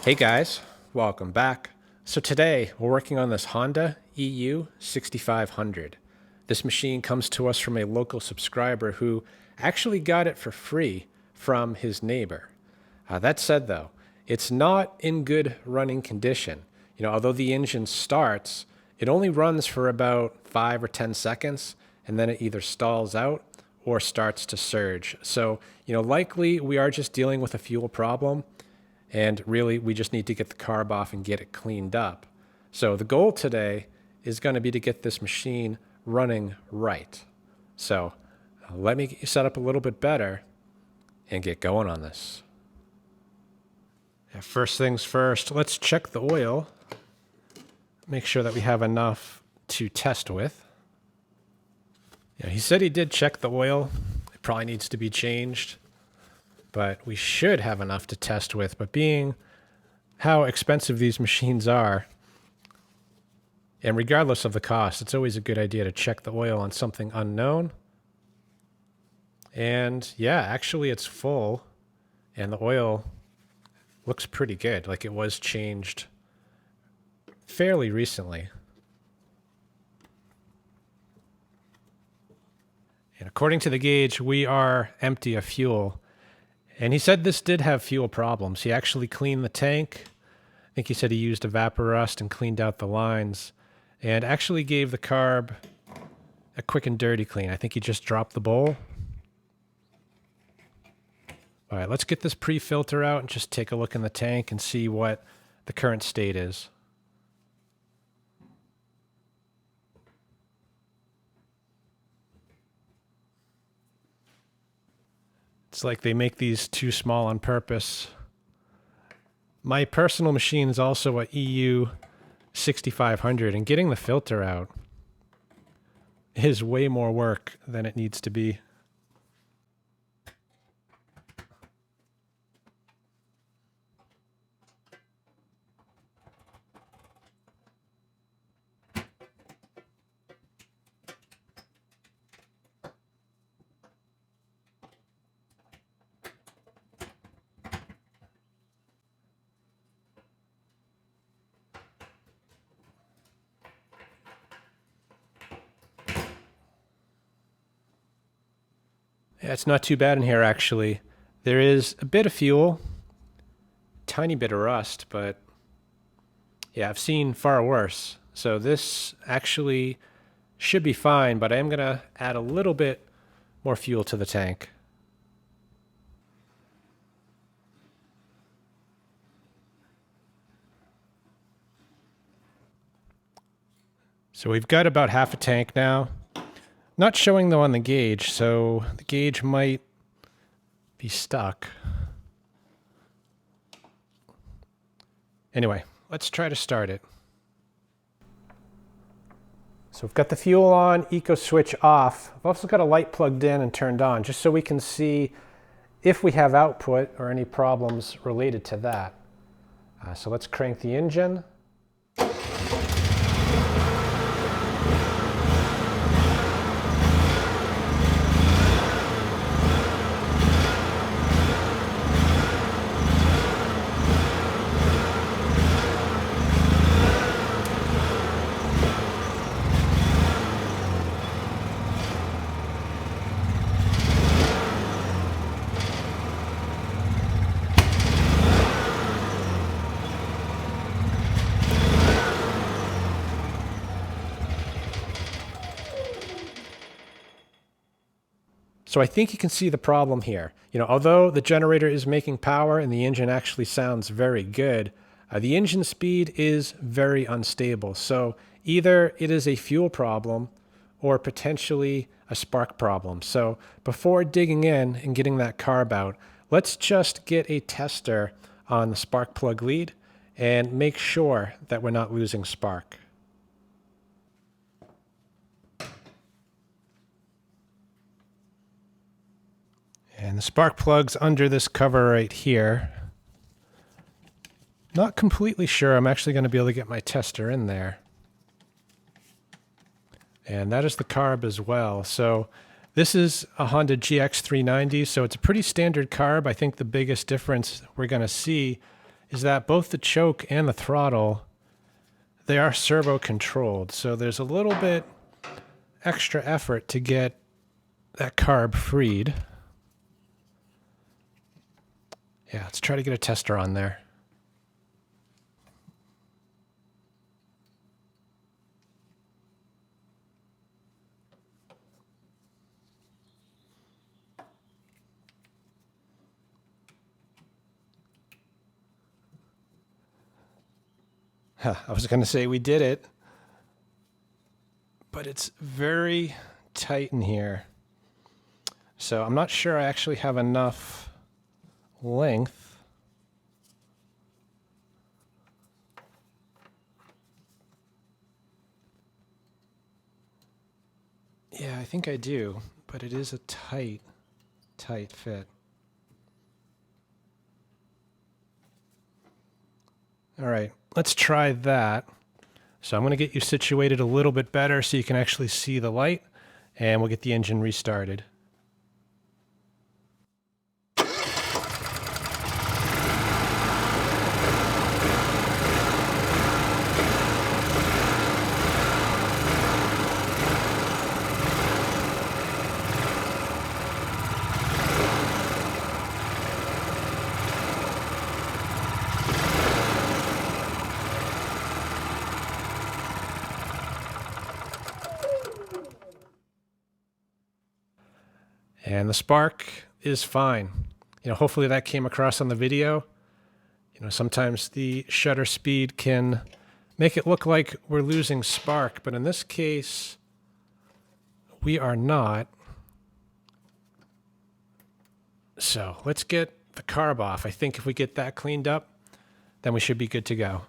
Hey guys, welcome back. So today we're working on this Honda EU6500. This machine comes to us from a local subscriber who actually got it for free from his neighbor. That said though, it's not in good running condition. Although the engine starts, it only runs for about 5 or 10 seconds and then it either stalls out or starts to surge. So, likely we are just dealing with a fuel problem. And really, we just need to get the carb off and get it cleaned up. So the goal today is going to be to get this machine running right. So let me get you set up a little bit better and get going on this. First things first, let's check the oil. Make sure that we have enough to test with. He said he did check the oil. It probably needs to be changed, but we should have enough to test with. But being how expensive these machines are, and regardless of the cost, it's always a good idea to check the oil on something unknown. And yeah, actually it's full, and the oil looks pretty good. Like it was changed fairly recently. And according to the gauge, we are empty of fuel. And he said this did have fuel problems. He actually cleaned the tank. I think he said he used evaporust and cleaned out the lines and actually gave the carb a quick and dirty clean. I think he just dropped the bowl. All right, let's get this pre-filter out and just take a look in the tank and see what the current state is. It's like they make these too small on purpose. My personal machine is also a EU6500, and getting the filter out is way more work than it needs to be. Yeah, it's not too bad in here, actually. There is a bit of fuel, tiny bit of rust, but yeah, I've seen far worse. So this actually should be fine, but I am going to add a little bit more fuel to the tank. So we've got about half a tank now. Not showing though on the gauge, so the gauge might be stuck. Anyway, let's try to start it. So we've got the fuel on, eco switch off. I've also got a light plugged in and turned on, just so we can see if we have output or any problems related to that. So let's crank the engine. So I think you can see the problem here. Although the generator is making power and the engine actually sounds very good, the engine speed is very unstable. So either it is a fuel problem or potentially a spark problem. So before digging in and getting that carb out, let's just get a tester on the spark plug lead and make sure that we're not losing spark. And the spark plug's under this cover right here. Not completely sure. I'm actually going to be able to get my tester in there. And that is the carb as well. So this is a Honda GX390, so it's a pretty standard carb. I think the biggest difference we're going to see is that both the choke and the throttle, they are servo controlled. So there's a little bit extra effort to get that carb freed. Yeah, let's try to get a tester on there. I was going to say we did it, but it's very tight in here. So I'm not sure I actually have enough length. Yeah, I think I do, but it is a tight fit. All right, let's try that. So I'm going to get you situated a little bit better so you can actually see the light, and we'll get the engine restarted. And the spark is fine. Hopefully that came across on the video. Sometimes the shutter speed can make it look like we're losing spark, but in this case, we are not. So let's get the carb off. I think if we get that cleaned up, then we should be good to go.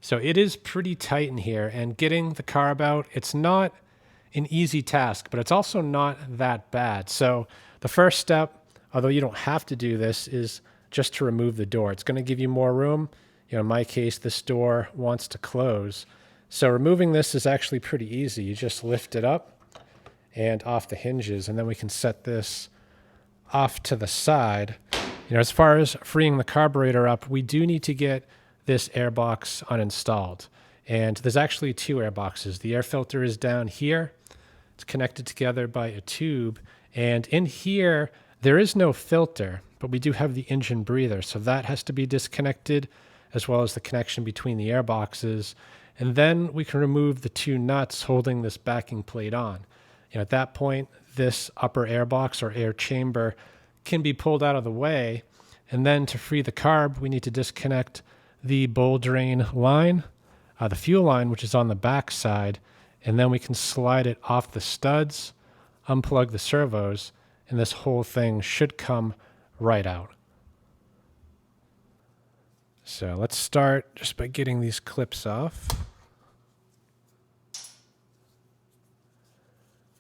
So it is pretty tight in here, and getting the carb out, it's not an easy task, but it's also not that bad. So the first step, although you don't have to do this, is just to remove the door. It's going to give you more room. In my case, this door wants to close. So removing this is actually pretty easy. You just lift it up and off the hinges, and then we can set this off to the side. As far as freeing the carburetor up, we do need to get this air box uninstalled. And there's actually two air boxes. The air filter is down here. It's connected together by a tube. And in here, there is no filter, but we do have the engine breather. So that has to be disconnected, as well as the connection between the air boxes. And then we can remove the two nuts holding this backing plate on. At that point, this upper air box or air chamber can be pulled out of the way. And then to free the carb, we need to disconnect the bowl drain line, the fuel line, which is on the back side, and then we can slide it off the studs, unplug the servos, and this whole thing should come right out. So let's start just by getting these clips off.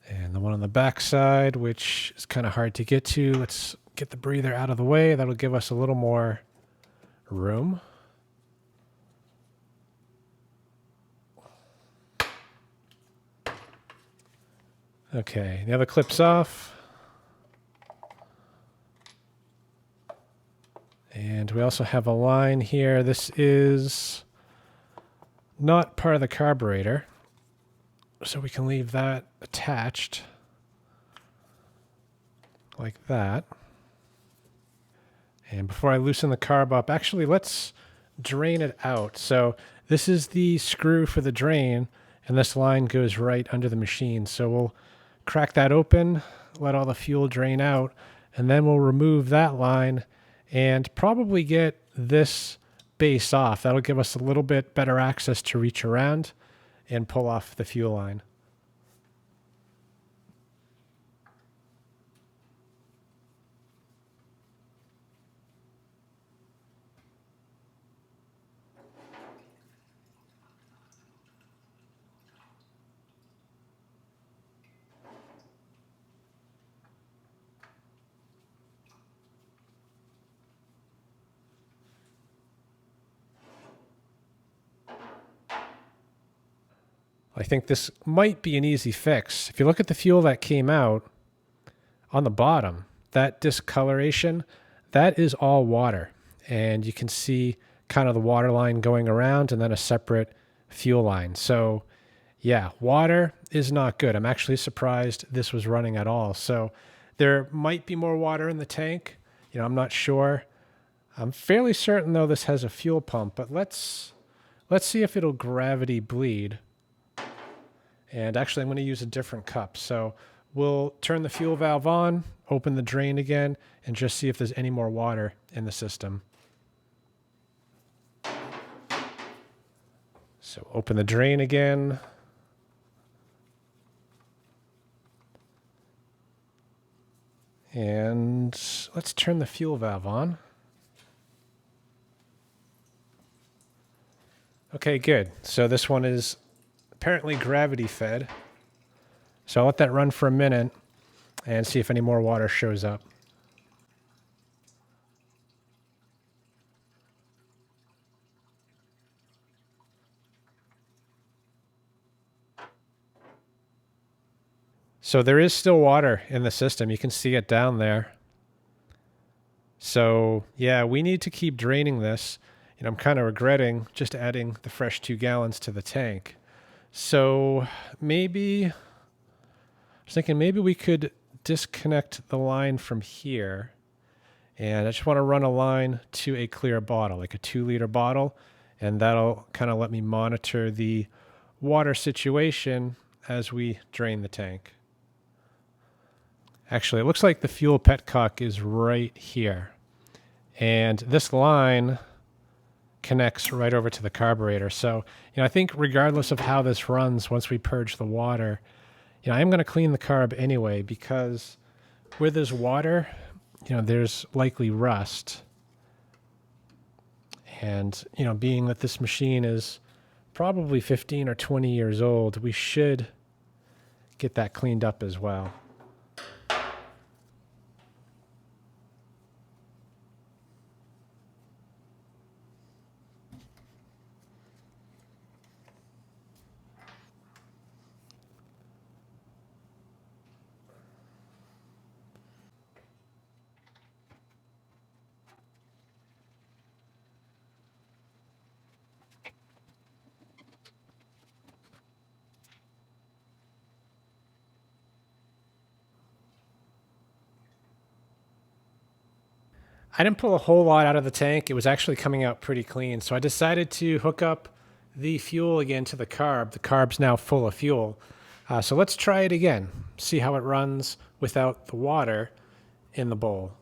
And the one on the back side, which is kind of hard to get to, let's get the breather out of the way. That'll give us a little more room. Okay, the other clip's off. And we also have a line here. This is not part of the carburetor, so we can leave that attached like that. And before I loosen the carb up, actually, let's drain it out. So this is the screw for the drain, and this line goes right under the machine. So we'll crack that open, let all the fuel drain out, and then we'll remove that line and probably get this base off. That'll give us a little bit better access to reach around and pull off the fuel line. I think this might be an easy fix. If you look at the fuel that came out on the bottom, that discoloration, that is all water. And you can see kind of the water line going around and then a separate fuel line. So yeah, water is not good. I'm actually surprised this was running at all. So there might be more water in the tank. I'm not sure. I'm fairly certain though this has a fuel pump, but let's see if it'll gravity bleed. And actually I'm going to use a different cup. So we'll turn the fuel valve on, open the drain again, and just see if there's any more water in the system. So open the drain again. And let's turn the fuel valve on. Okay, good. So this one is apparently gravity fed. So I'll let that run for a minute and see if any more water shows up. So there is still water in the system. You can see it down there. So yeah, we need to keep draining this. I'm kind of regretting just adding the fresh 2 gallons to the tank. So maybe, I was thinking maybe we could disconnect the line from here. And I just want to run a line to a clear bottle, like a 2-liter bottle. And that'll kind of let me monitor the water situation as we drain the tank. Actually, it looks like the fuel petcock is right here. And this line connects right over to the carburetor. So, I think regardless of how this runs, once we purge the water, I am going to clean the carb anyway, because where there's water, there's likely rust. And, being that this machine is probably 15 or 20 years old, we should get that cleaned up as well. I didn't pull a whole lot out of the tank. It was actually coming out pretty clean. So I decided to hook up the fuel again to the carb. The carb's now full of fuel. So let's try it again. See how it runs without the water in the bowl.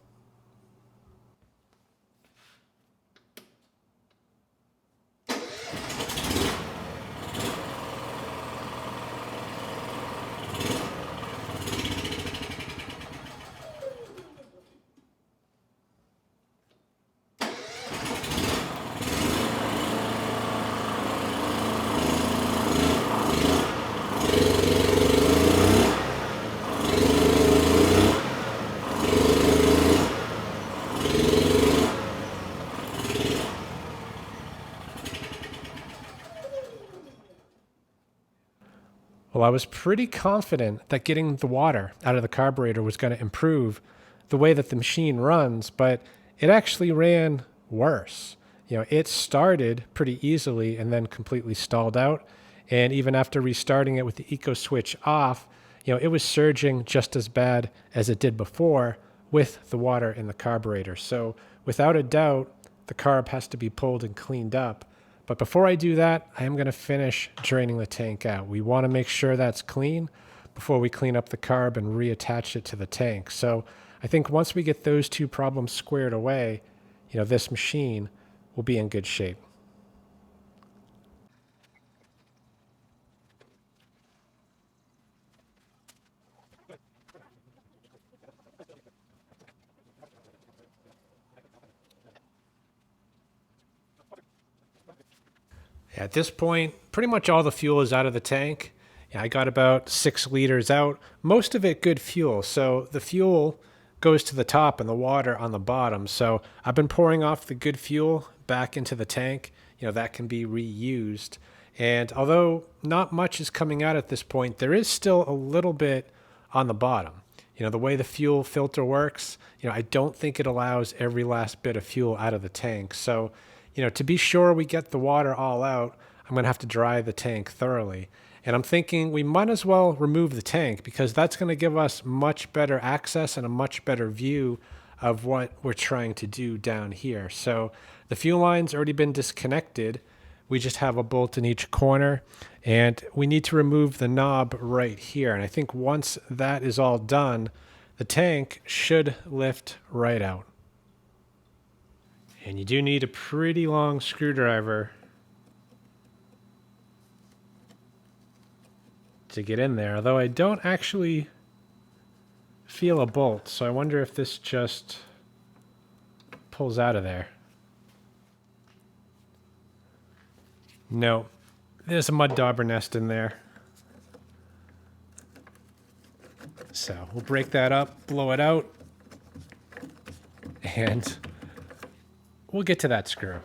Well, I was pretty confident that getting the water out of the carburetor was going to improve the way that the machine runs, but it actually ran worse. It started pretty easily and then completely stalled out. And even after restarting it with the eco switch off, it was surging just as bad as it did before with the water in the carburetor. So without a doubt, the carb has to be pulled and cleaned up. But before I do that, I am going to finish draining the tank out. We want to make sure that's clean before we clean up the carb and reattach it to the tank. So I think once we get those two problems squared away, this machine will be in good shape. At this point, pretty much all the fuel is out of the tank. I got about 6 liters out, most of it good fuel. So the fuel goes to the top and the water on the bottom. So I've been pouring off the good fuel back into the tank. That can be reused. And although not much is coming out at this point, there is still a little bit on the bottom. You know, the way the fuel filter works, I don't think it allows every last bit of fuel out of the tank. So, to be sure we get the water all out, I'm going to have to dry the tank thoroughly. And I'm thinking we might as well remove the tank because that's going to give us much better access and a much better view of what we're trying to do down here. So the fuel line's already been disconnected. We just have a bolt in each corner, and we need to remove the knob right here. And I think once that is all done, the tank should lift right out. And you do need a pretty long screwdriver to get in there, although I don't actually feel a bolt, so I wonder if this just pulls out of there. No, there's a mud dauber nest in there. So we'll break that up, blow it out, and we'll get to that screw.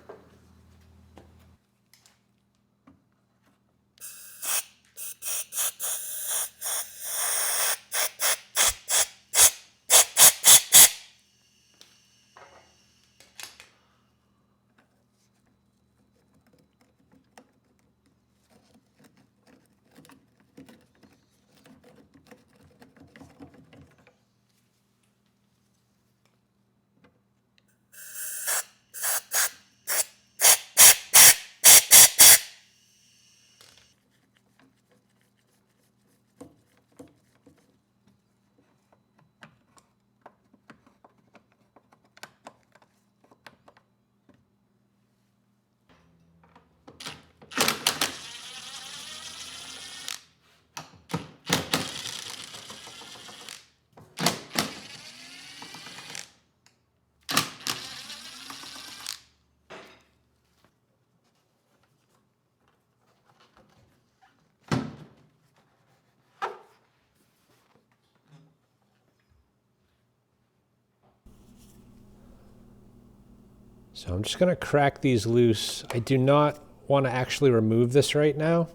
So I'm just going to crack these loose. I do not want to actually remove this right now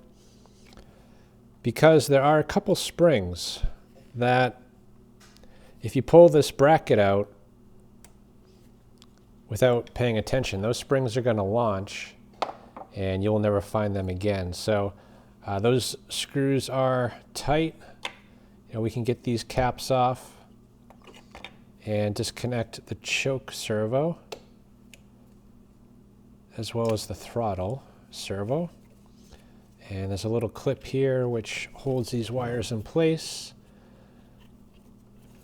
because there are a couple springs that if you pull this bracket out without paying attention, those springs are going to launch and you'll never find them again. So those screws are tight. We can get these caps off and disconnect the choke servo as well as the throttle servo. And there's a little clip here which holds these wires in place.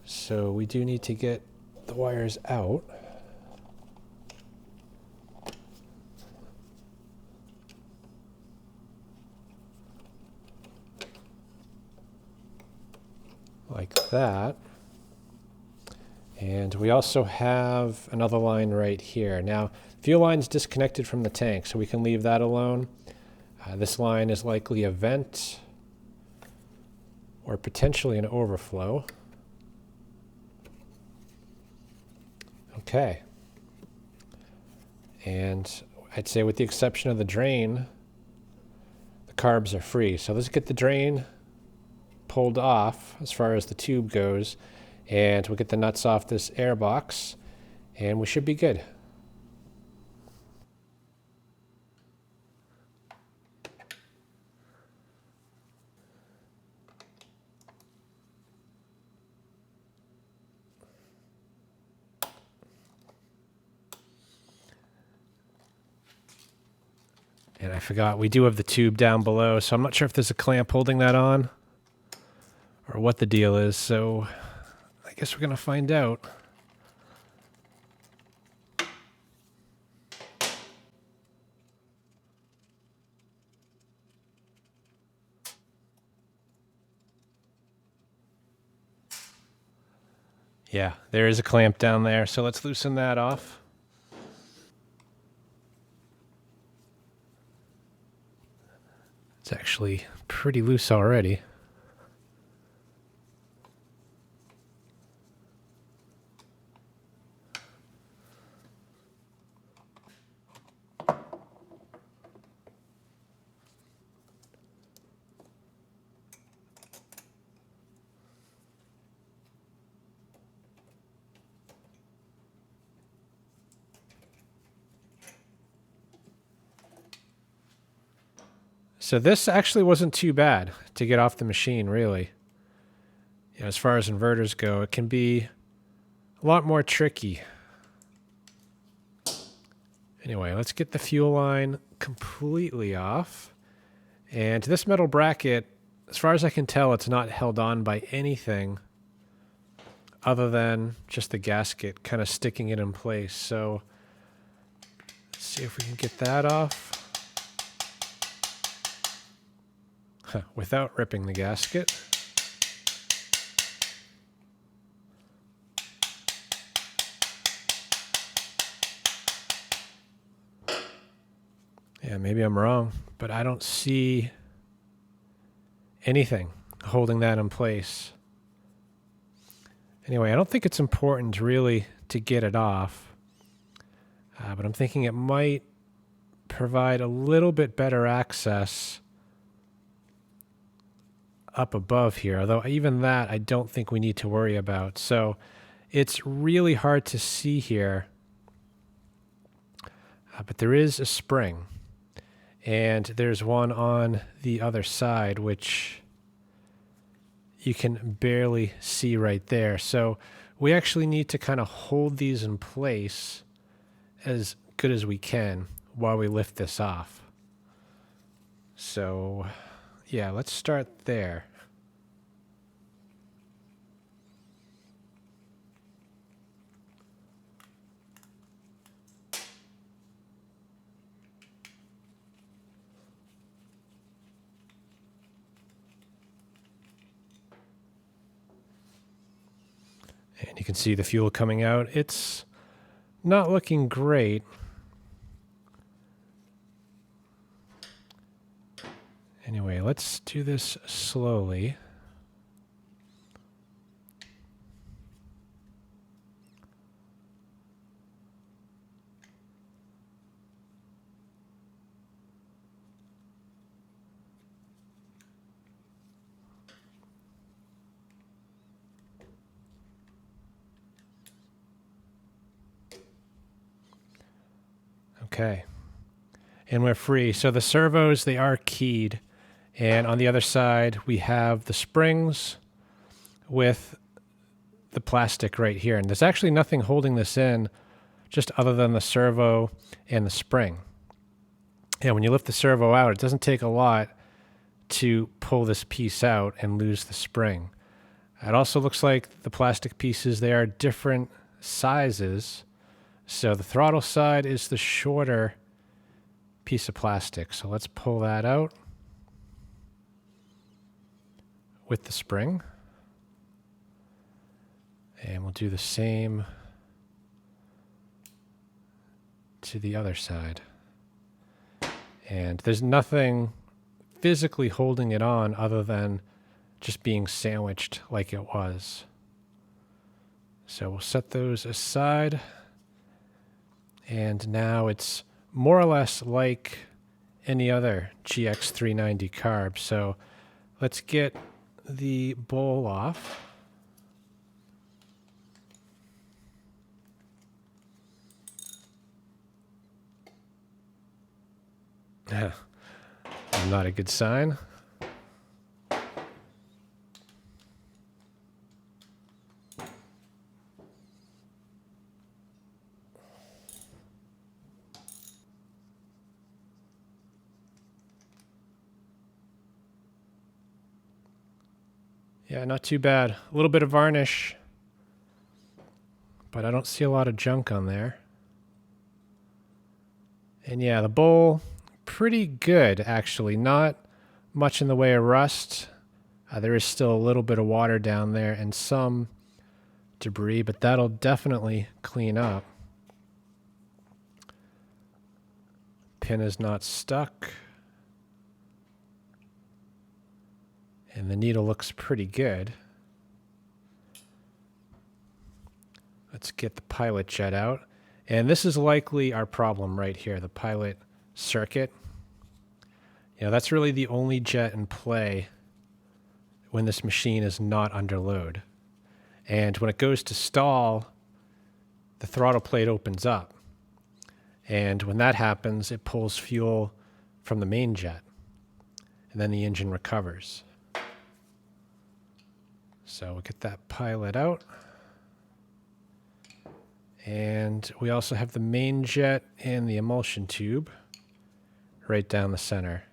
So we do need to get the wires out. Like that. And we also have another line right here. Now, fuel line's disconnected from the tank, so we can leave that alone. This line is likely a vent or potentially an overflow. Okay. And I'd say with the exception of the drain, the carbs are free. So let's get the drain pulled off as far as the tube goes, and we'll get the nuts off this air box, and we should be good. And I forgot, we do have the tube down below, so I'm not sure if there's a clamp holding that on or what the deal is, so I guess we're going to find out. Yeah, there is a clamp down there, so let's loosen that off. It's actually pretty loose already. So this actually wasn't too bad to get off the machine, really. You know, as far as inverters go, it can be a lot more tricky. Anyway, let's get the fuel line completely off. And this metal bracket, as far as I can tell, it's not held on by anything other than just the gasket kind of sticking it in place. So let's see if we can get that off without ripping the gasket. Yeah, maybe I'm wrong, but I don't see anything holding that in place. Anyway, I don't think it's important really to get it off, but I'm thinking it might provide a little bit better access up above here, although even that I don't think we need to worry about. So it's really hard to see here, but there is a spring. And there's one on the other side, which you can barely see right there. So we actually need to kind of hold these in place as good as we can while we lift this off. So yeah, let's start there. And you can see the fuel coming out. It's not looking great. Anyway, let's do this slowly. Okay, and we're free. So the servos, they are keyed. And on the other side, we have the springs with the plastic right here. And there's actually nothing holding this in, just other than the servo and the spring. And when you lift the servo out, it doesn't take a lot to pull this piece out and lose the spring. It also looks like the plastic pieces, they are different sizes. So the throttle side is the shorter piece of plastic. So let's pull that out with the spring. And we'll do the same to the other side. And there's nothing physically holding it on other than just being sandwiched like it was. So we'll set those aside. And now it's more or less like any other GX390 carb. So let's get the bowl off. Not a good sign. Yeah, not too bad. A little bit of varnish, but I don't see a lot of junk on there. And yeah, the bowl, pretty good actually. Not much in the way of rust. There is still a little bit of water down there and some debris, but that'll definitely clean up. Pin is not stuck. And the needle looks pretty good. Let's get the pilot jet out. And this is likely our problem right here, the pilot circuit. You know, that's really the only jet in play when this machine is not under load. And when it goes to stall, the throttle plate opens up. And when that happens, it pulls fuel from the main jet. and then the engine recovers. So we'll get that pilot out. And we also have the main jet and the emulsion tube right down the center.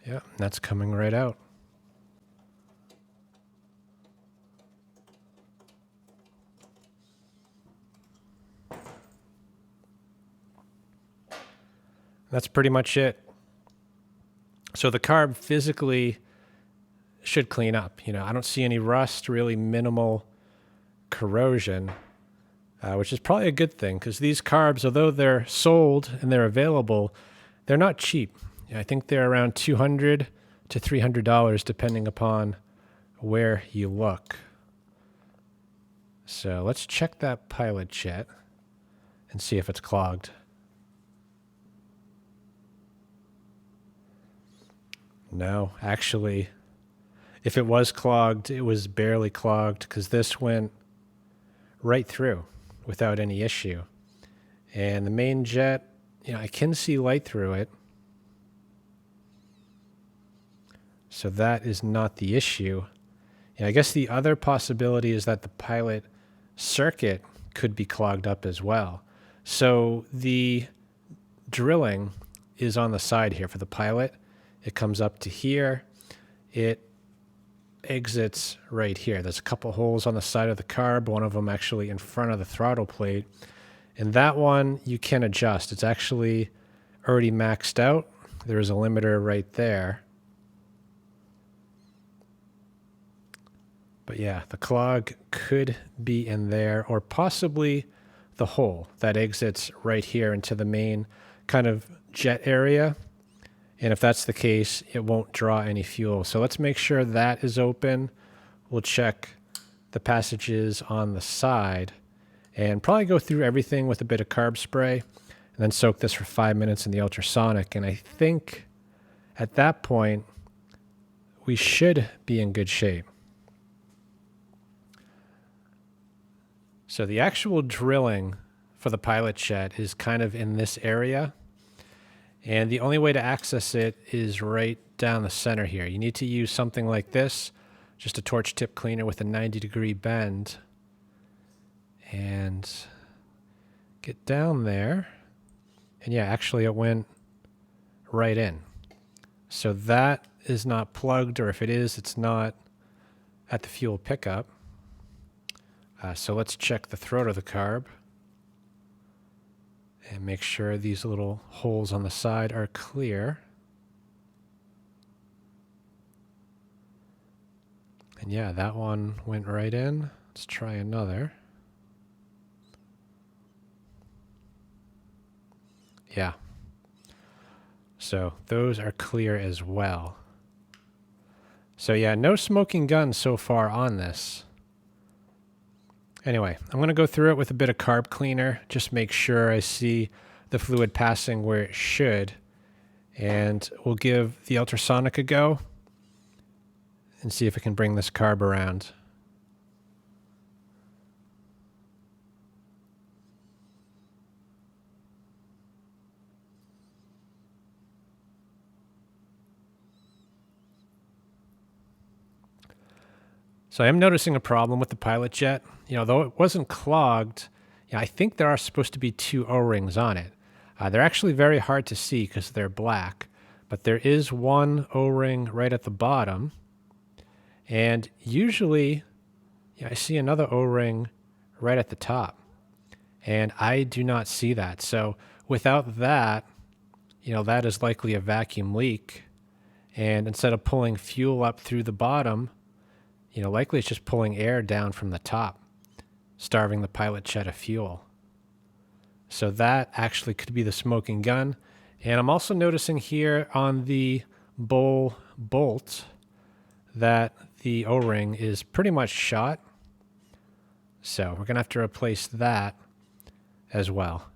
Yeah, that's coming right out. That's pretty much it. So the carb physically should clean up. You know, I don't see any rust, really minimal corrosion, which is probably a good thing because these carbs, although they're sold and they're available, they're not cheap. I think they're around $200 to $300 depending upon where you look. So let's check that pilot jet and see if it's clogged. No, actually, if it was clogged, it was barely clogged because this went right through without any issue. And the main jet, you know, I can see light through it. So that is not the issue. And I guess the other possibility is that the pilot circuit could be clogged up as well. So the drilling is on the side here for the pilot. It comes up to here. It exits right here. There's a couple holes on the side of the carb, one of them actually in front of the throttle plate. And that one you can adjust. It's actually already maxed out. There is a limiter right there. But yeah, the clog could be in there, or possibly the hole that exits right here into the main kind of jet area. And if that's the case, it won't draw any fuel. So let's make sure that is open. We'll check the passages on the side and probably go through everything with a bit of carb spray and then soak this for 5 minutes in the ultrasonic. And I think at that point, we should be in good shape. So the actual drilling for the pilot jet is kind of in this area. And the only way to access it is right down the center here. You need to use something like this, just a torch tip cleaner with a 90-degree bend. And get down there. And yeah, actually it went right in. So that is not plugged, or if it is, it's not at the fuel pickup. So let's check the throat of the carb and make sure these little holes on the side are clear. And yeah, that one went right in. Let's try another. Yeah. So those are clear as well. So yeah, no smoking gun so far on this. Anyway, I'm going to go through it with a bit of carb cleaner, just make sure I see the fluid passing where it should. And we'll give the ultrasonic a go and see if it can bring this carb around. So I am noticing a problem with the pilot jet. You know, though it wasn't clogged, I think there are supposed to be 2 O-rings on it. They're actually very hard to see because they're black, but there is one O-ring right at the bottom. And usually, I see another O-ring right at the top. And I do not see that. So without that, that is likely a vacuum leak. And instead of pulling fuel up through the bottom, likely it's just pulling air down from the top, starving the pilot jet of fuel. So that actually could be the smoking gun. And I'm also noticing here on the bowl bolt that the O-ring is pretty much shot. So we're going to have to replace that as well.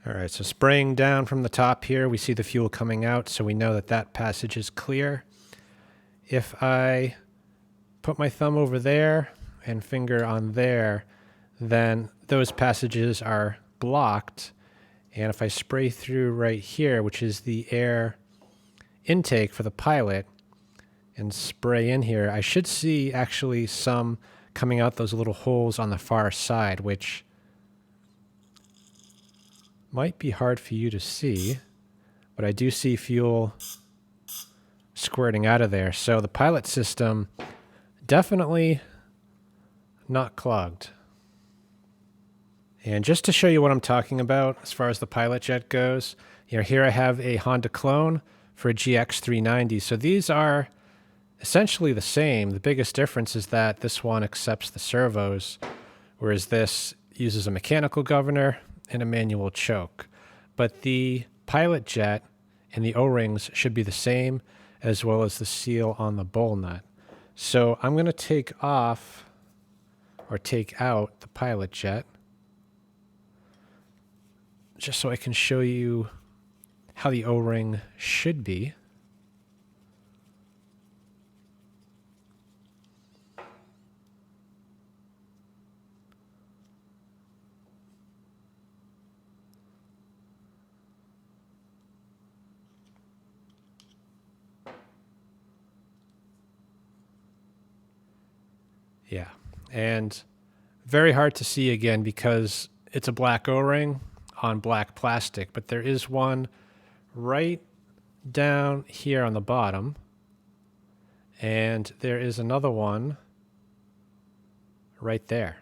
All right, so spraying down from the top here, we see the fuel coming out, so we know that that passage is clear. If I put my thumb over there and finger on there, then those passages are blocked. And if I spray through right here, which is the air intake for the pilot, and spray in here, I should see actually some coming out those little holes on the far side, which might be hard for you to see, but I do see fuel squirting out of there. So the pilot system definitely not clogged. And just to show you what I'm talking about as far as the pilot jet goes, here I have a Honda clone for a GX390. So these are essentially the same. The biggest difference is that this one accepts the servos, whereas this uses a mechanical governor and a manual choke. But the pilot jet and the O-rings should be the same, as well as the seal on the bowl nut. So I'm going to take off or take out the pilot jet just so I can show you how the O-ring should be. Yeah, and very hard to see again because it's a black O-ring on black plastic, but there is one right down here on the bottom, and there is another one right there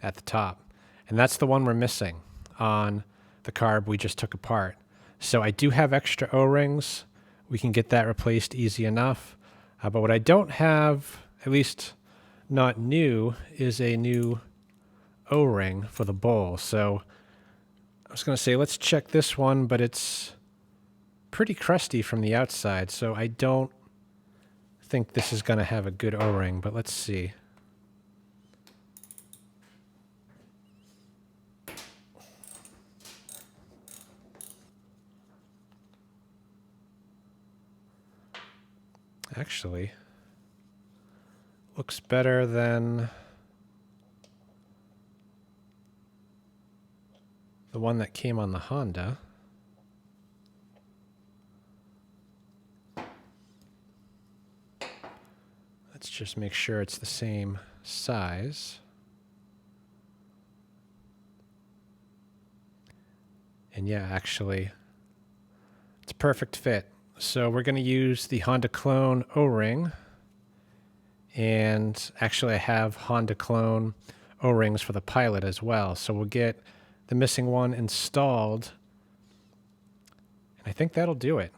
at the top, and that's the one we're missing on the carb we just took apart. So I do have extra O-rings. We can get that replaced easy enough, but what I don't have, at least not new, is a new O-ring for the bowl. So I was going to say, let's check this one, but it's pretty crusty from the outside, so I don't think this is going to have a good O-ring, but let's see. Actually, looks better than the one that came on the Honda. Let's just make sure it's the same size. And yeah, actually, it's a perfect fit. So we're going to use the Honda clone O-ring. And actually I have Honda clone O-rings for the pilot as well. So we'll get the missing one installed. And I think that'll do it.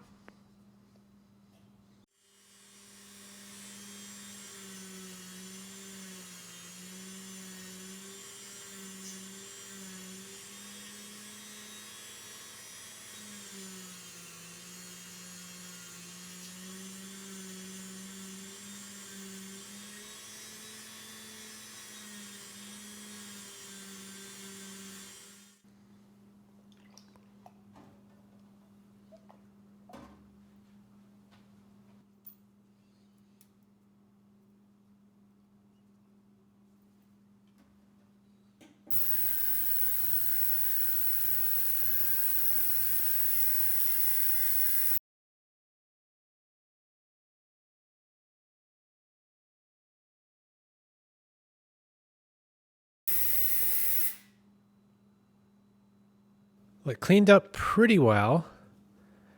Well, it cleaned up pretty well,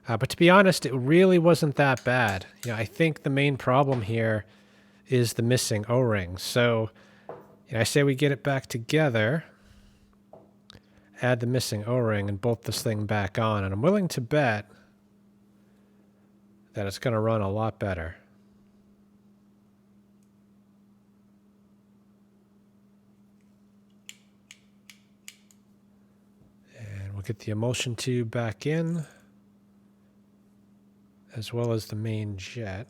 but to be honest, it really wasn't that bad. I think the main problem here is the missing O-ring. So I say we get it back together, add the missing O-ring, and bolt this thing back on. And I'm willing to bet that it's going to run a lot better. And we'll get the emulsion tube back in, as well as the main jet.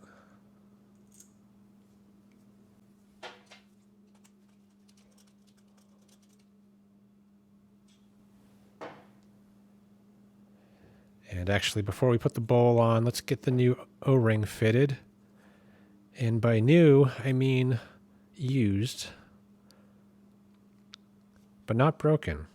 And actually, before we put the bowl on, let's get the new O-ring fitted. And by new, I mean used, but not broken.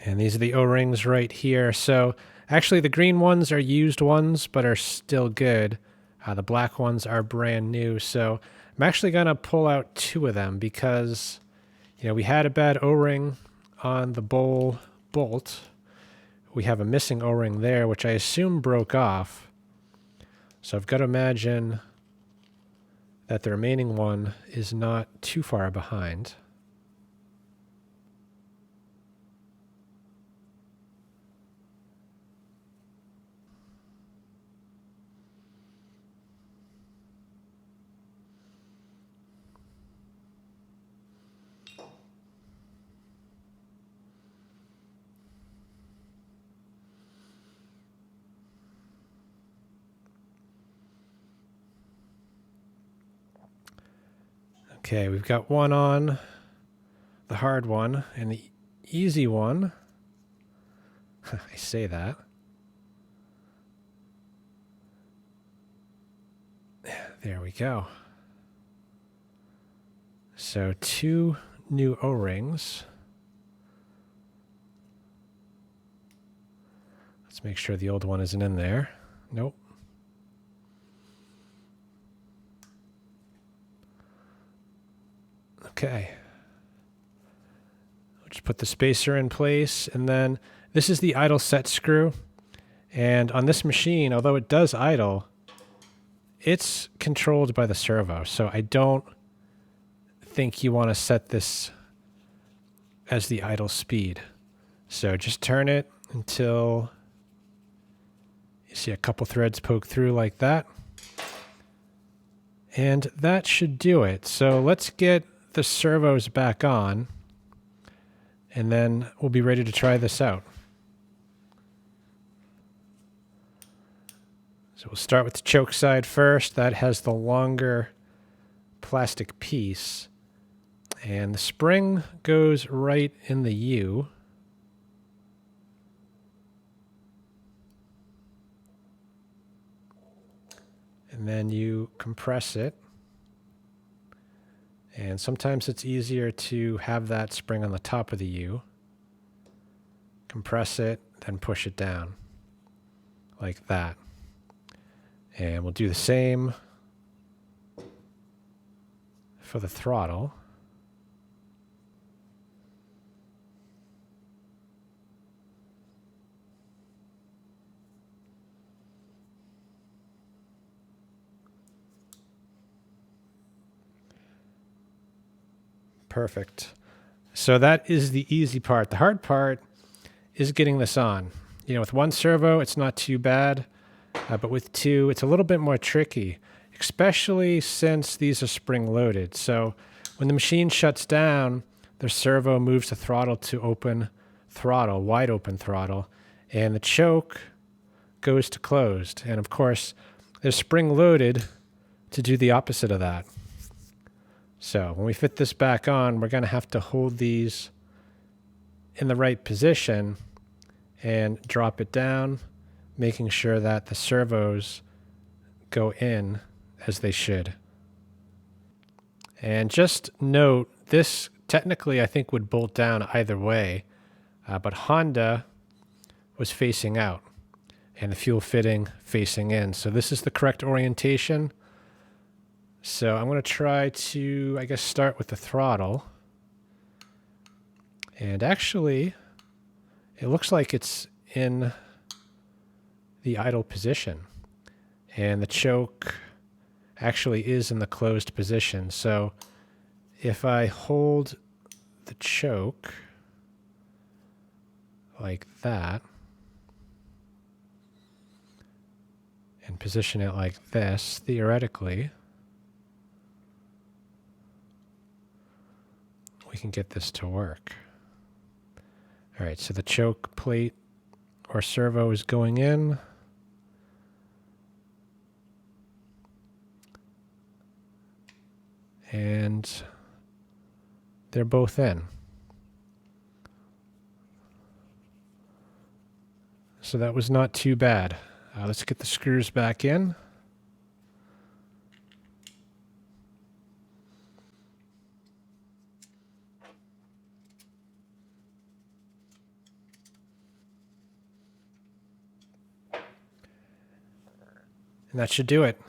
And these are the O-rings right here. So actually the green ones are used ones, but are still good. The black ones are brand new. So I'm actually going to pull out 2 of them because, you know, we had a bad O-ring on the bowl bolt. We have a missing O-ring there, which I assume broke off. So I've got to imagine that the remaining one is not too far behind. Okay, we've got one on, the hard one, and the easy one. I say that. There we go. So 2 new O-rings. Let's make sure the old one isn't in there. Nope. Okay. We'll just put the spacer in place, and then this is the idle set screw. And on this machine, although it does idle, it's controlled by the servo. So I don't think you want to set this as the idle speed. So just turn it until you see a couple threads poke through like that. And that should do it. So let's get the servos back on, and then we'll be ready to try this out. So we'll start with the choke side first. That has the longer plastic piece, and the spring goes right in the U. And then you compress it. And sometimes it's easier to have that spring on the top of the U. Compress it, then push it down. Like that. And we'll do the same for the throttle. Perfect. So that is the easy part. The hard part is getting this on. You know, with one servo, it's not too bad, but with 2, it's a little bit more tricky, especially since these are spring-loaded. So when the machine shuts down, the servo moves the throttle to open throttle, wide open throttle, and the choke goes to closed. And of course, they're spring-loaded to do the opposite of that. So when we fit this back on, we're going to have to hold these in the right position and drop it down, making sure that the servos go in as they should. And just note, this technically I think would bolt down either way, but Honda was facing out and the fuel fitting facing in. So this is the correct orientation. So I'm going to try to, I guess, start with the throttle. And actually, it looks like it's in the idle position. And the choke actually is in the closed position. So if I hold the choke like that and position it like this, theoretically, we can get this to work. All right, so the choke plate or servo is going in. And they're both in. So that was not too bad. Let's get the screws back in. And that should do it.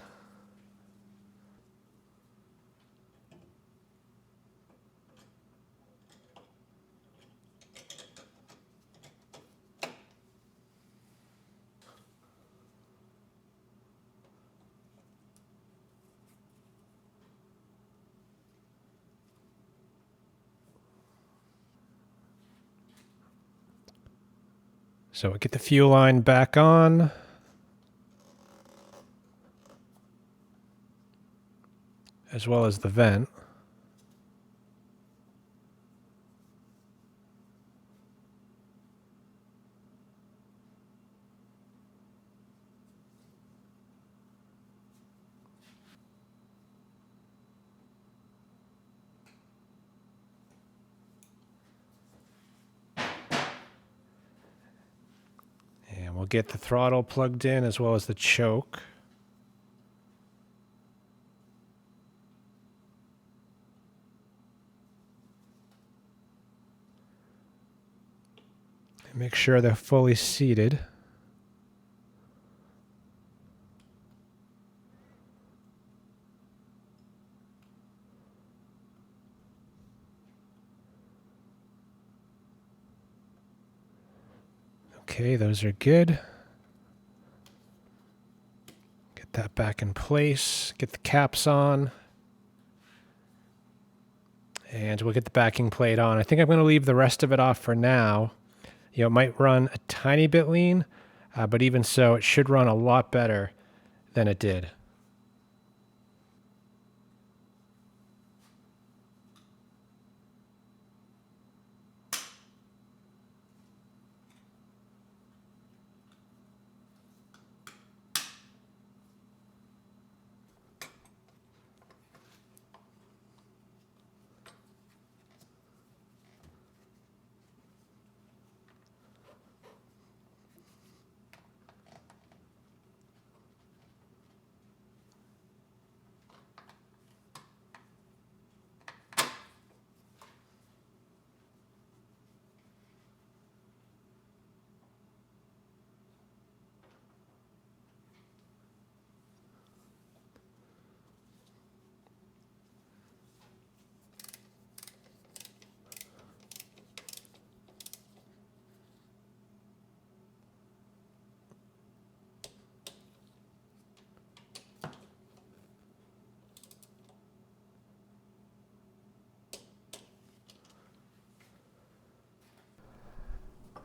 So we get the fuel line back on. As well as the vent. And we'll get the throttle plugged in as well as the choke. Make sure they're fully seated. Okay, those are good. Get that back in place. Get the caps on. And we'll get the backing plate on. I think I'm going to leave the rest of it off for now. You know, it might run a tiny bit lean, but even so, it should run a lot better than it did.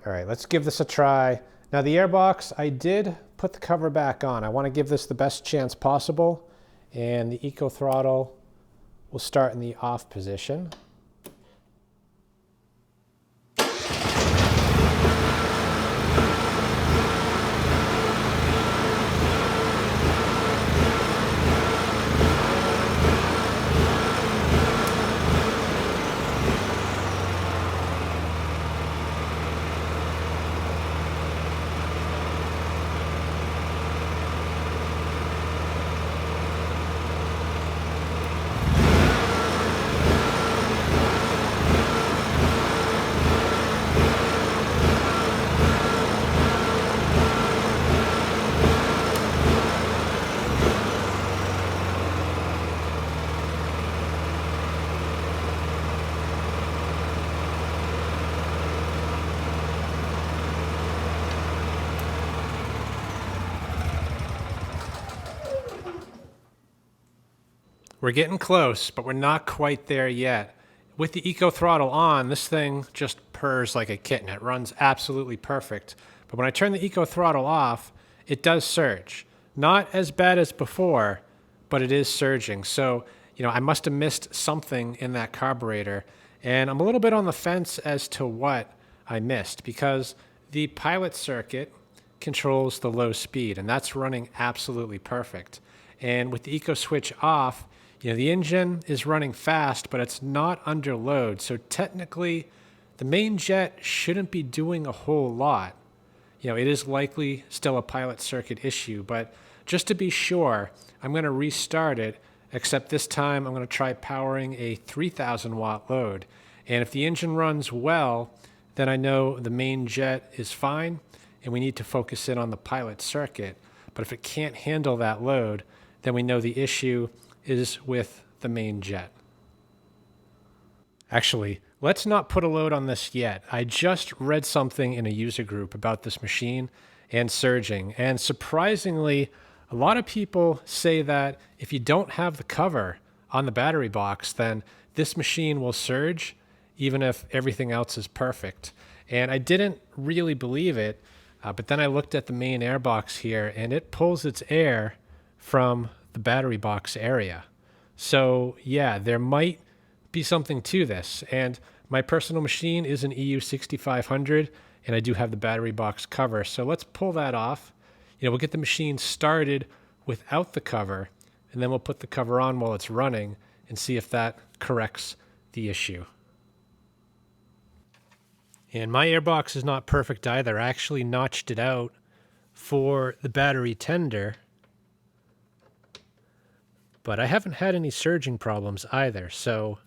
All right, let's give this a try. Now the airbox, I did put the cover back on. I want to give this the best chance possible. And the eco throttle will start in the off position. We're getting close, but we're not quite there yet. with the eco throttle on, this thing just purrs like a kitten. It runs absolutely perfect. But when I turn the eco throttle off, it does surge. Not as bad as before, but it is surging. So, I must have missed something in that carburetor. And I'm a little bit on the fence as to what I missed, because the pilot circuit controls the low speed, and that's running absolutely perfect. And with the eco switch off, the engine is running fast, but it's not under load. So technically, the main jet shouldn't be doing a whole lot. It is likely still a pilot circuit issue, but just to be sure, I'm going to restart it, except this time I'm going to try powering a 3,000 watt load. And if the engine runs well, then I know the main jet is fine, and we need to focus in on the pilot circuit. But if it can't handle that load, then we know the issue is with the main jet. Actually, let's not put a load on this yet. I just read something in a user group about this machine and surging, and surprisingly, a lot of people say that if you don't have the cover on the battery box, then this machine will surge even if everything else is perfect. And I didn't really believe it, but then I looked at the main air box here, and it pulls its air from the battery box area. So yeah, there might be something to this. And my personal machine is an EU6500, and I do have the battery box cover. So let's pull that off. We'll get the machine started without the cover, and then we'll put the cover on while it's running and see if that corrects the issue. And my airbox is not perfect either. I actually notched it out for the battery tender, but I haven't had any surging problems either. So,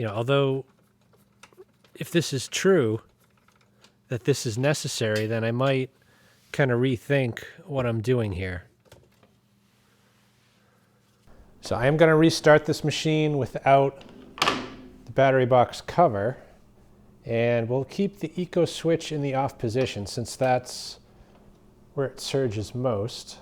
although if this is true, that this is necessary, then I might kind of rethink what I'm doing here. So I am going to restart this machine without the battery box cover, and we'll keep the eco switch in the off position since that's where it surges most.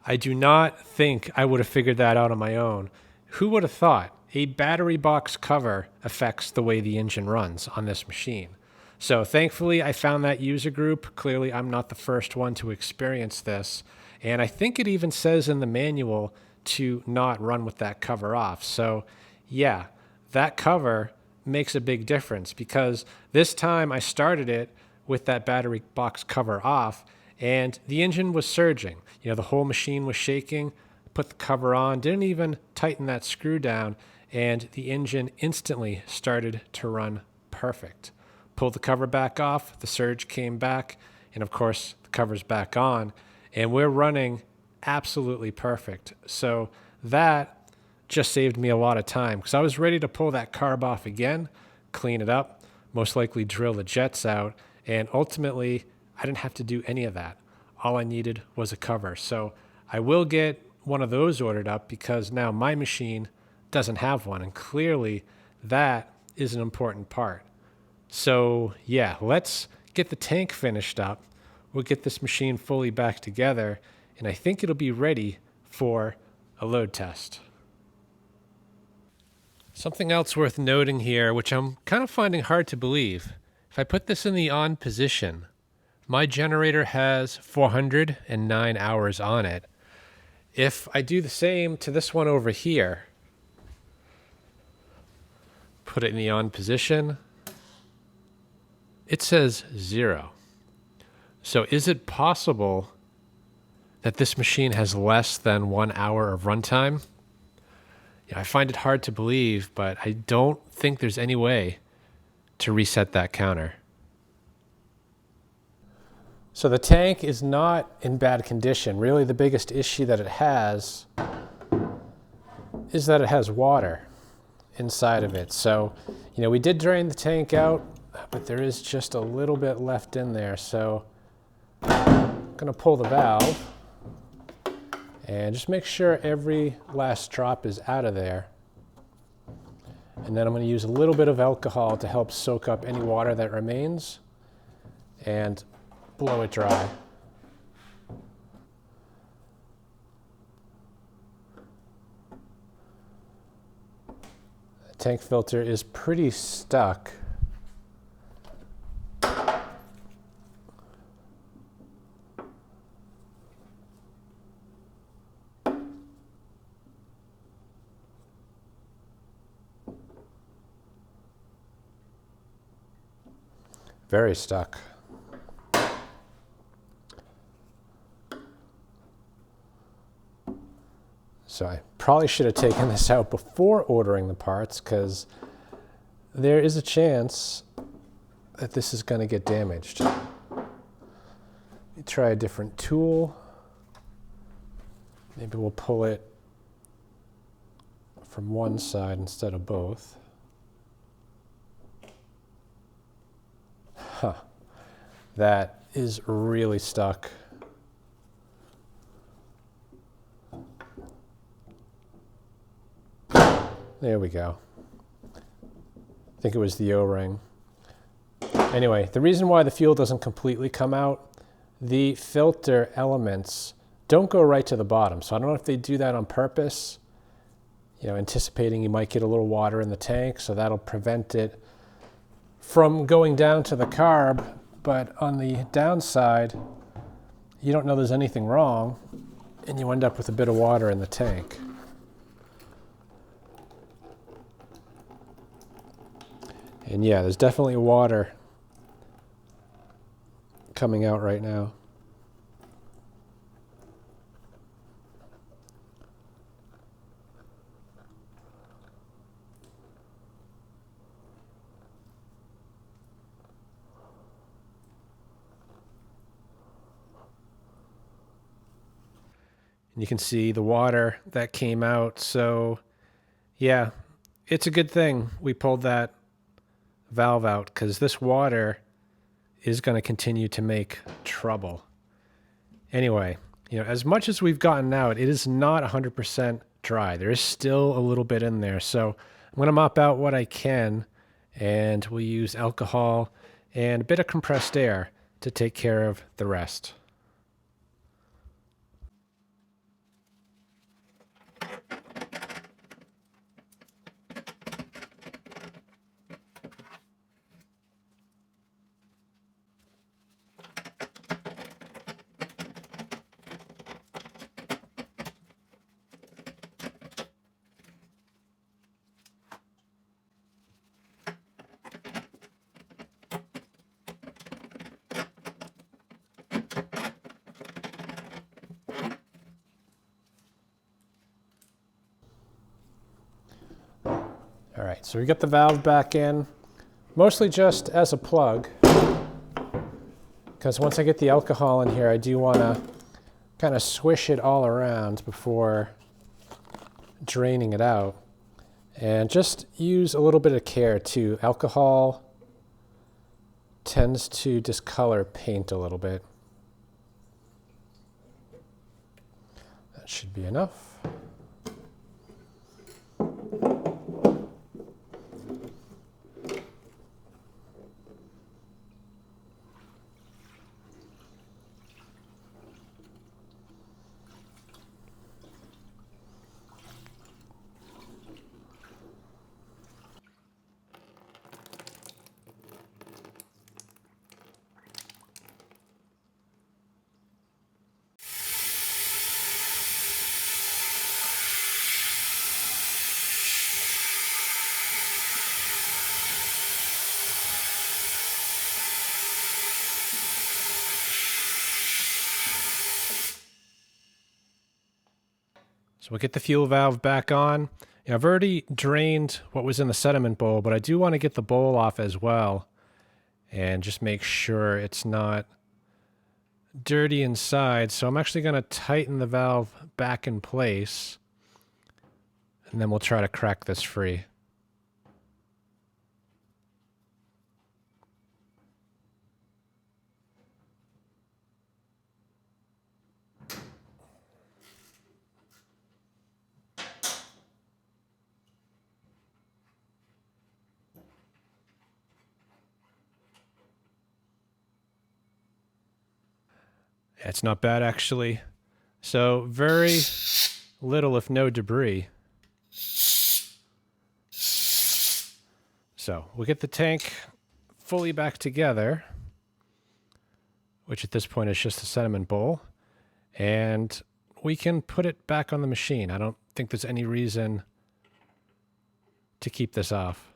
I do not think I would have figured that out on my own. Who would have thought a battery box cover affects the way the engine runs on this machine? So thankfully, I found that user group. Clearly, I'm not the first one to experience this. And I think it even says in the manual to not run with that cover off. So yeah, that cover makes a big difference, because this time I started it with that battery box cover off, and the engine was surging. The whole machine was shaking. Put the cover on, didn't even tighten that screw down, and the engine instantly started to run perfect. Pulled the cover back off, the surge came back, and of course the cover's back on, and we're running absolutely perfect. So that just saved me a lot of time, because I was ready to pull that carb off again, clean it up, most likely drill the jets out, and ultimately I didn't have to do any of that. All I needed was a cover. So I will get one of those ordered up, because now my machine doesn't have one, and clearly that is an important part. So yeah, let's get the tank finished up. We'll get this machine fully back together, and I think it'll be ready for a load test. Something else worth noting here, which I'm kind of finding hard to believe. If I put this in the on position, my generator has 409 hours on it. If I do the same to this one over here, put it in the on position, it says 0. So is it possible that this machine has less than 1 hour of runtime? I find it hard to believe, but I don't think there's any way to reset that counter. So the tank is not in bad condition. Really, the biggest issue that it has is that it has water inside of it. So, we did drain the tank out, but there is just a little bit left in there. So I'm going to pull the valve and just make sure every last drop is out of there. And then I'm going to use a little bit of alcohol to help soak up any water that remains and blow it dry. The tank filter is pretty stuck. Very stuck. So I probably should have taken this out before ordering the parts, because there is a chance that this is going to get damaged. Let me try a different tool. Maybe we'll pull it from one side instead of both. Huh. That is really stuck. There we go. I think it was the O-ring. Anyway, the reason why the fuel doesn't completely come out, the filter elements don't go right to the bottom. So I don't know if they do that on purpose, anticipating you might get a little water in the tank, so that'll prevent it from going down to the carb. But on the downside, you don't know there's anything wrong, and you end up with a bit of water in the tank. And yeah, there's definitely water coming out right now. And you can see the water that came out. So yeah, it's a good thing we pulled that valve out, because this water is going to continue to make trouble. Anyway, as much as we've gotten out, it is not 100% dry. There is still a little bit in there. So I'm going to mop out what I can, and we'll use alcohol and a bit of compressed air to take care of the rest. All right, so we got the valve back in, mostly just as a plug, because once I get the alcohol in here, I do want to kind of swish it all around before draining it out. And just use a little bit of care too. Alcohol tends to discolor paint a little bit. That should be enough. So we'll get the fuel valve back on. I've already drained what was in the sediment bowl, but I do want to get the bowl off as well and just make sure it's not dirty inside. So I'm actually going to tighten the valve back in place, and then we'll try to crack this free. It's not bad, actually. So very little, if no debris. So we'll get the tank fully back together, which at this point is just a sediment bowl, and we can put it back on the machine. I don't think there's any reason to keep this off.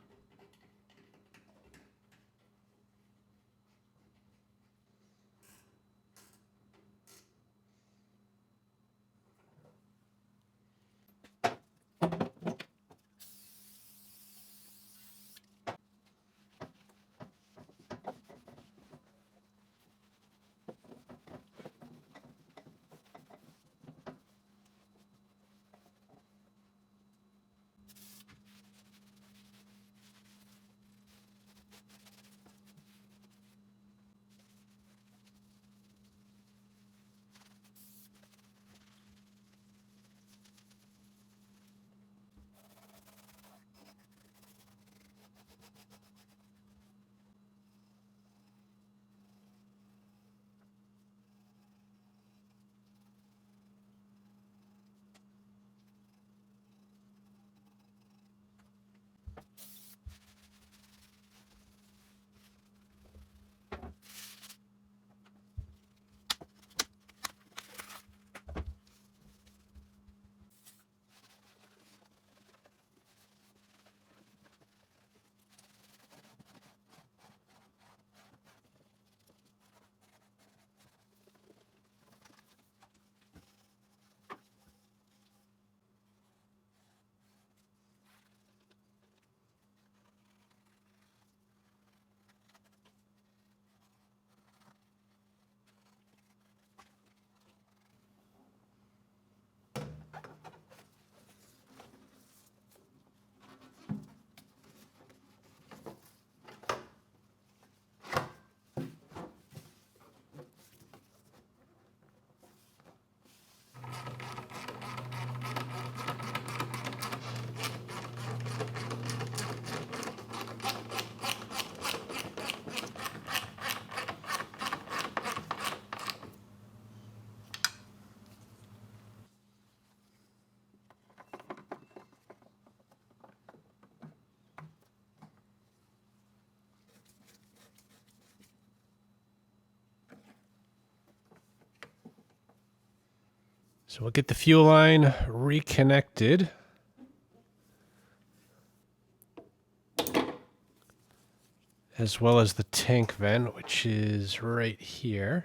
So we'll get the fuel line reconnected. As well as the tank vent, which is right here.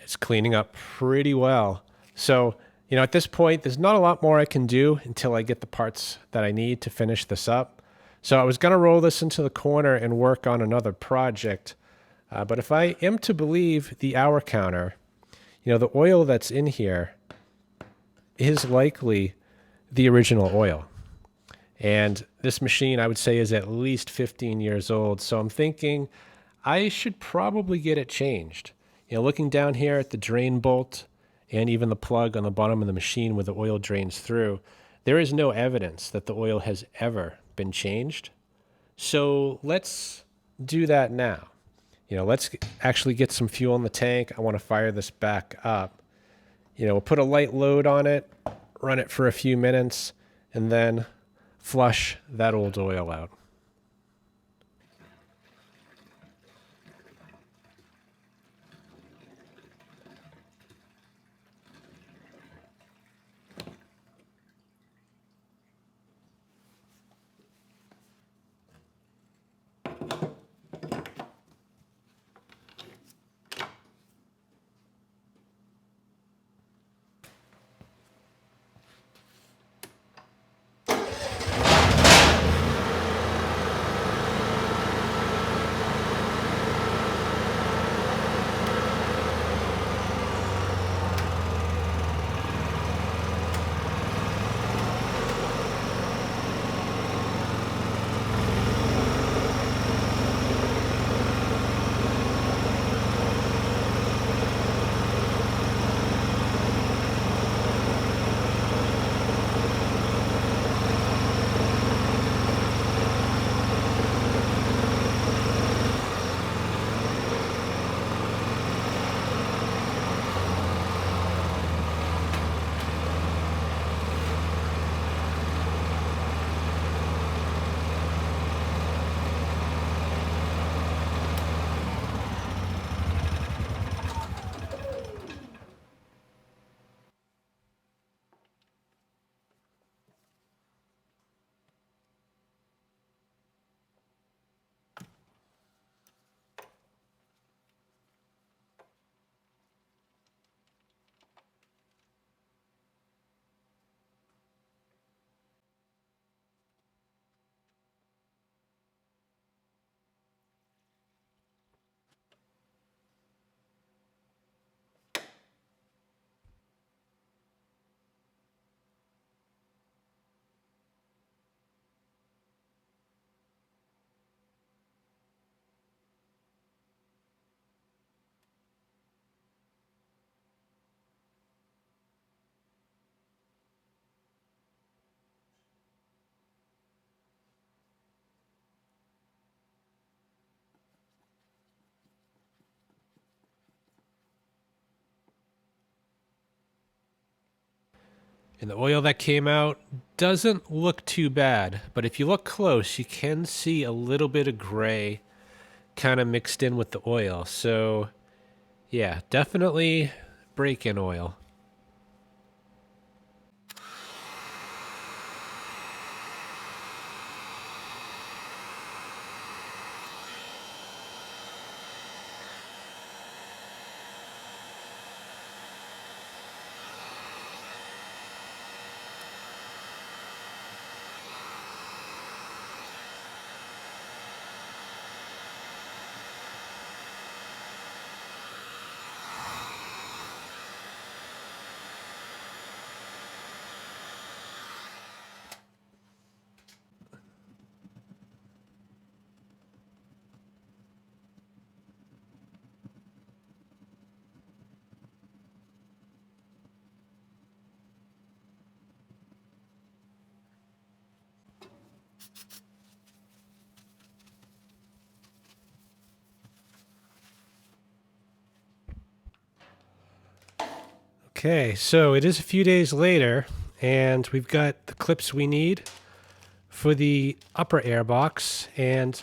It's cleaning up pretty well. So, at this point, there's not a lot more I can do until I get the parts that I need to finish this up. So I was going to roll this into the corner and work on another project. But if I am to believe the hour counter, the oil that's in here is likely the original oil. And this machine, I would say, is at least 15 years old. So I'm thinking I should probably get it changed. Looking down here at the drain bolt and even the plug on the bottom of the machine where the oil drains through, there is no evidence that the oil has ever been changed. So let's do that now. Let's actually get some fuel in the tank. I want to fire this back up. We'll put a light load on it, run it for a few minutes, and then flush that old oil out. And the oil that came out doesn't look too bad, but if you look close, you can see a little bit of gray kind of mixed in with the oil. So yeah, definitely break-in oil. Okay, so it is a few days later, and we've got the clips we need for the upper air box, and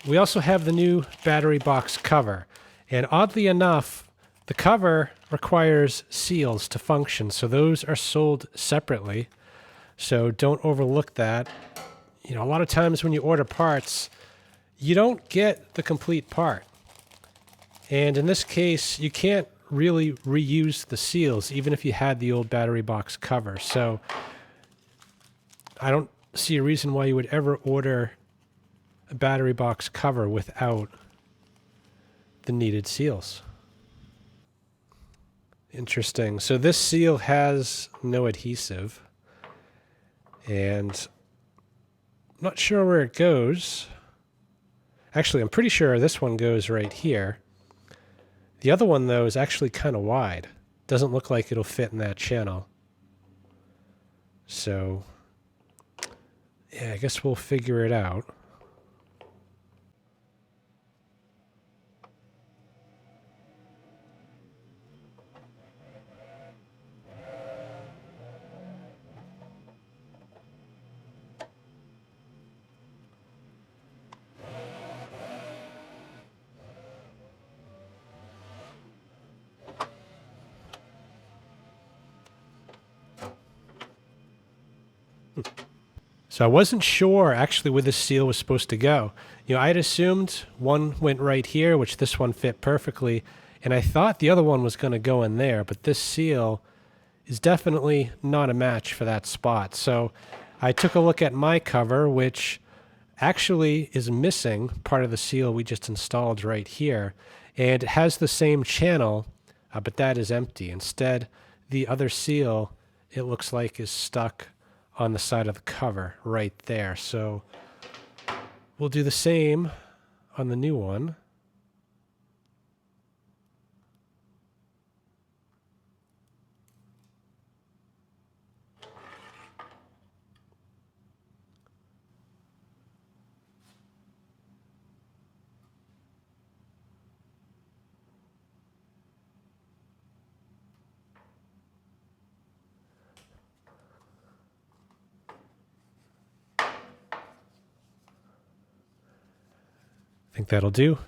we also have the new battery box cover. And oddly enough, the cover requires seals to function, so those are sold separately. So don't overlook that. A lot of times when you order parts, you don't get the complete part. And in this case, you can't really reuse the seals, even if you had the old battery box cover. So I don't see a reason why you would ever order a battery box cover without the needed seals. Interesting. So this seal has no adhesive, and I'm not sure where it goes. Actually, I'm pretty sure this one goes right here. The other one, though, is actually kind of wide. Doesn't look like it'll fit in that channel. So, yeah, I guess we'll figure it out. So I wasn't sure actually where this seal was supposed to go. I had assumed one went right here, which this one fit perfectly, and I thought the other one was going to go in there, but this seal is definitely not a match for that spot. So I took a look at my cover, which actually is missing part of the seal we just installed right here, and it has the same channel, but that is empty. Instead, the other seal, it looks like, is stuck on the side of the cover right there. So we'll do the same on the new one. I think that'll do.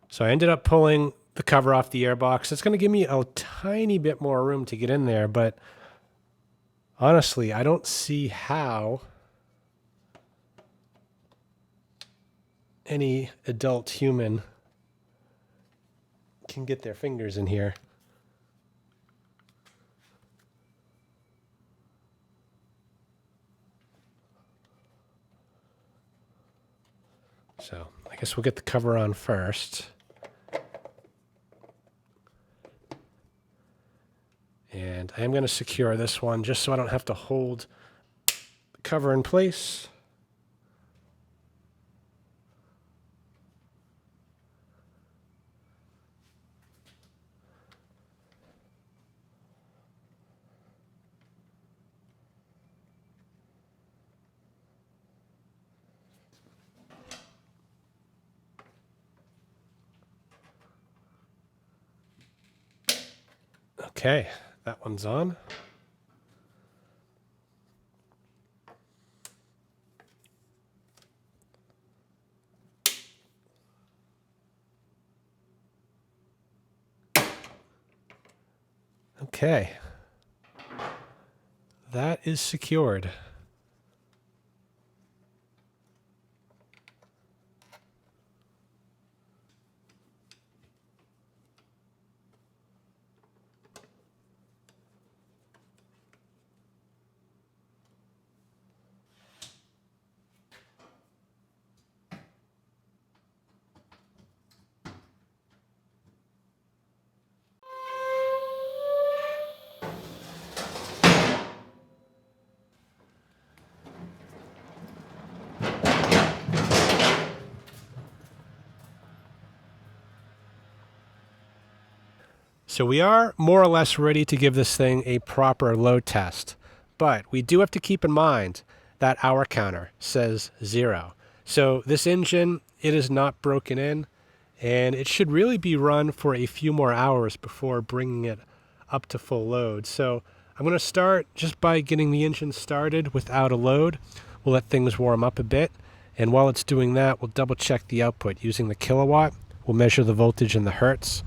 So I ended up pulling the cover off the airbox. It's going to give me a tiny bit more room to get in there, but honestly, I don't see how any adult human can get their fingers in here. So I guess we'll get the cover on first. And I am going to secure this one just so I don't have to hold the cover in place. Okay, that one's on. Okay, that is secured. So we are more or less ready to give this thing a proper load test, but we do have to keep in mind that hour counter says 0. So this engine, it is not broken in, and it should really be run for a few more hours before bringing it up to full load. So I'm going to start just by getting the engine started without a load. We'll let things warm up a bit, and while it's doing that, we'll double check the output using the kilowatt. We'll measure the voltage in the hertz.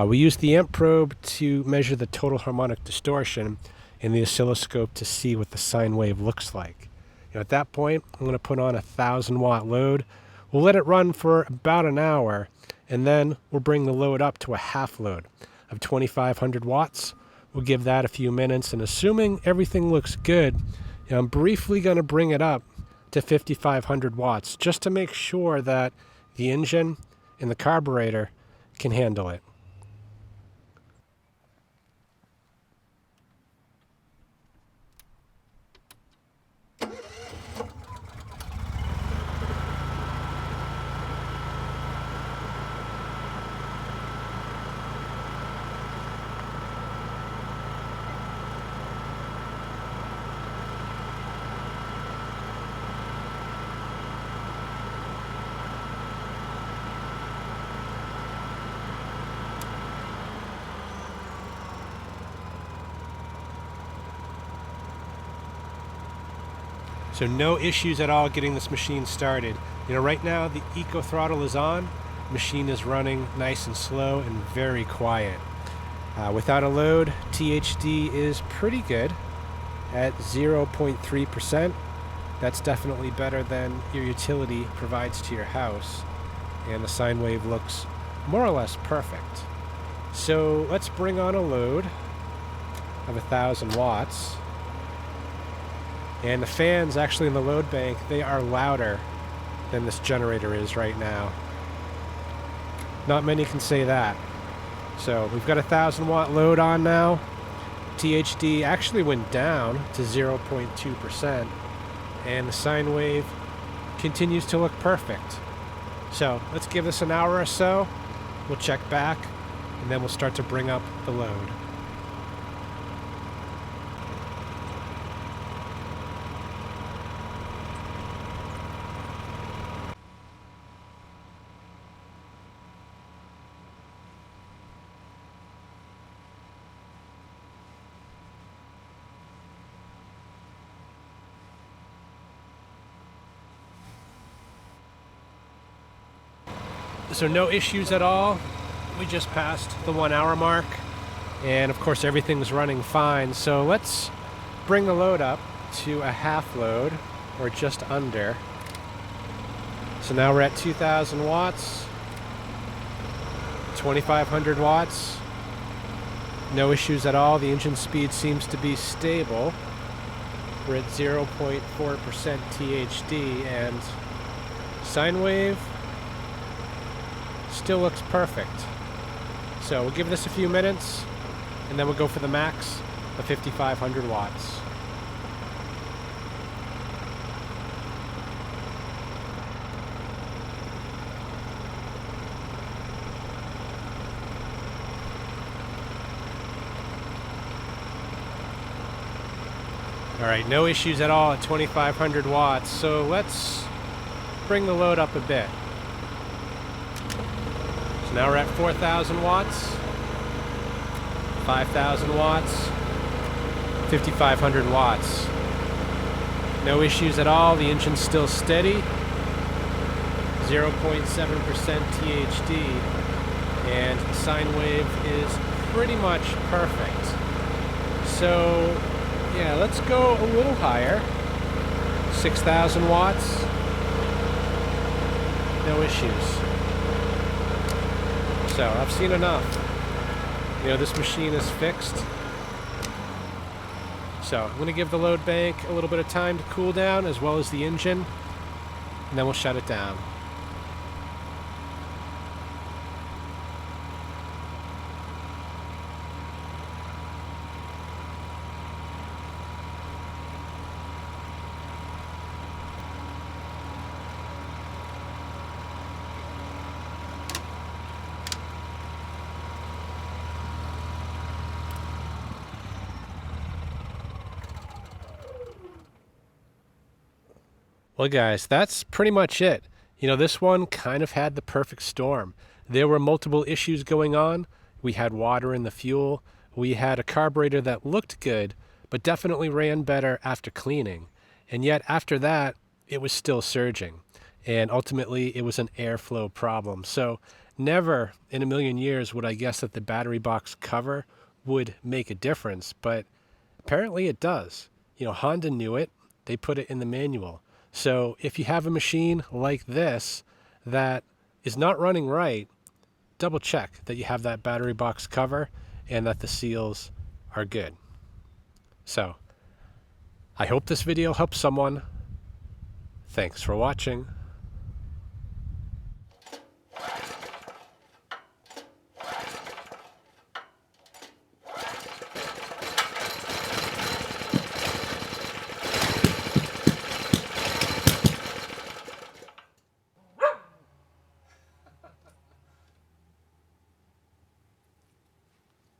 We use the amp probe to measure the total harmonic distortion in the oscilloscope to see what the sine wave looks like. At that point, I'm going to put on a 1,000-watt load. We'll let it run for about an hour, and then we'll bring the load up to a half load of 2,500 watts. We'll give that a few minutes, and assuming everything looks good, I'm briefly going to bring it up to 5,500 watts just to make sure that the engine and the carburetor can handle it. So no issues at all getting this machine started. You know, right now the eco throttle is on. The machine is running nice and slow and very quiet. Without a load, THD is pretty good at 0.3%. That's definitely better than your utility provides to your house. And the sine wave looks more or less perfect. So let's bring on a load of 1,000 watts. And the fans actually in the load bank, they are louder than this generator is right now. Not many can say that. So we've got a 1,000 watt load on now. THD actually went down to 0.2%, and the sine wave continues to look perfect. So let's give this an hour or so. We'll check back, and then we'll start to bring up the load. So no issues at all. We just passed the 1 hour mark, and of course everything's running fine. So let's bring the load up to a half load, or just under. So now we're at 2,000 watts, 2,500 watts. No issues at all. The engine speed seems to be stable. We're at 0.4% THD, and sine wave still looks perfect. So we'll give this a few minutes, and then we'll go for the max of 5,500 watts. All right, no issues at all at 2,500 watts. So let's bring the load up a bit. So now we're at 4,000 watts, 5,000 watts, 5,500 watts. No issues at all. The engine's still steady. 0.7% THD, and sine wave is pretty much perfect. So yeah, let's go a little higher. 6,000 watts. No issues. So I've seen enough. You know, this machine is fixed. So I'm going to give the load bank a little bit of time to cool down, as well as the engine, and then we'll shut it down. Well, guys, that's pretty much it. You know, this one kind of had the perfect storm. There were multiple issues going on. We had water in the fuel. We had a carburetor that looked good, but definitely ran better after cleaning. And yet after that, it was still surging. And ultimately, it was an airflow problem. So never in a million years would I guess that the battery box cover would make a difference, but apparently it does. You know, Honda knew it. They put it in the manual. So if you have a machine like this that is not running right, double check that you have that battery box cover and that the seals are good. So I hope this video helps someone. Thanks for watching.